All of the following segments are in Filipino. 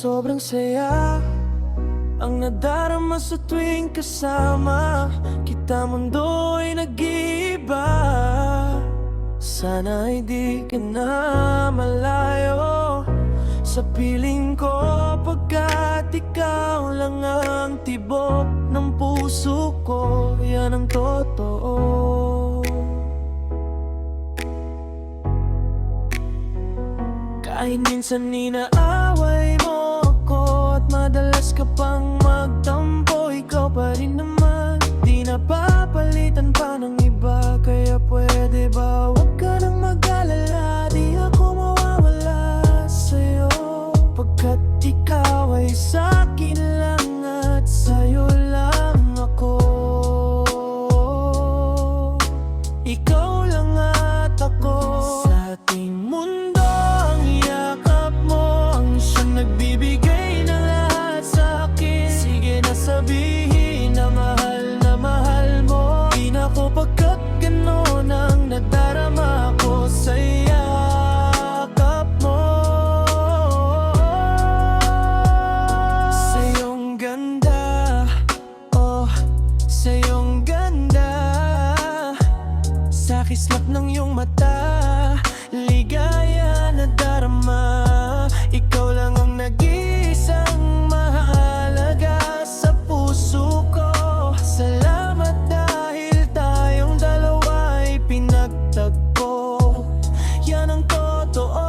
Sobrang saya ang nadarama sa tuwing kasama kita, mundo'y nag-iiba. Sana'y di ka na malayo sa piling ko, pagkat ikaw lang ang tibok ng puso ko. Yan ang totoo. Kahit minsan inaaway mo ako at madalas ka pang magtampo, ikaw pa rin naman, di napapalitan pa ng iba. Kaya pwede ba huwag ka nang mag-alala, di ako mawawala sa'yo, pagkat ikaw ay sa'kin lang at sa'yo lang ako. Ikaw lang at ako. Sa ating mundo ang yakap mo ang siyang nagbibigay ng lahat sa'kin. Sige na sabihin na mahal mo, di na ko, pagkat ganon ang nadarama ko sa yakap mo. Sa iyong ganda, oh, sa iyong ganda, sa kislap ng iyong mata, ligaya na darama. Ikaw lang ang nag-iisang mahalaga sa puso ko. Salamat dahil tayong dalawa'y pinagtagpo. Yan ang totoo.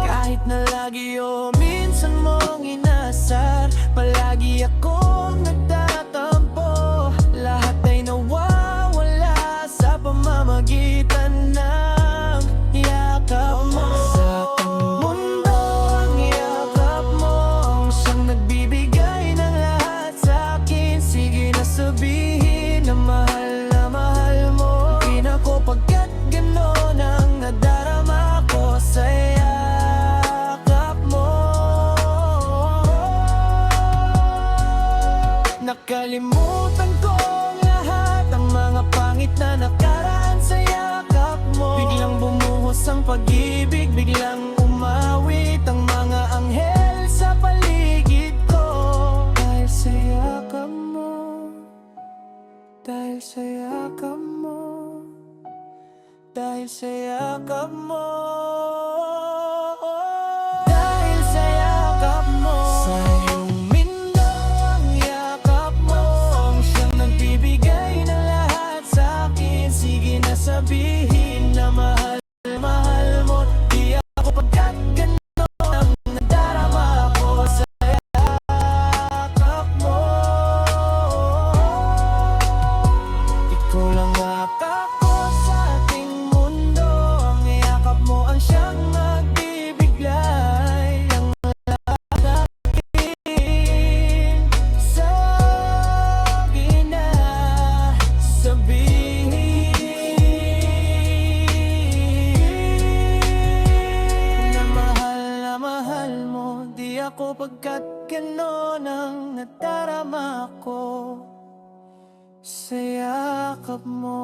Kahit na lagi o minsan mong inasar, palagi akong nagtatampo. Lahat ay nawawala sa pamamagitan ng yakap mo. Sa aking mundo ang yakap mo ang siyang nagbibigay ng lahat sa'kin. Sige na sabihin na mahal mo, di na ko, pagkat ganon ang nadarama ko sa yakap mo. Nakalimutan ko lahat ang mga pangit na nakaraan sa yakap mo. Biglang bumuhos ang pag-ibig, biglang umawit ang mga anghel sa paligid ko. Dahil sa yakap mo, dahil sa yakap mo, dahil sa yakap mo, dahil sa yakap mo. Sa iyong mundo ang yakap mo ang siyang nagbibigay ng lahat sa'kin. Sige na sabihin na mahal mo, di ako, pagkat ganon ang nadarama ko sa yakap mo. Ikaw lang ako sa ating mundo, ang yakap mo ang siyang nagbibigay ng lahat sa'kin. Sabi na sabihin na mahal mo, di ako, pagkat ganon ang nadarama ko sa yakap mo.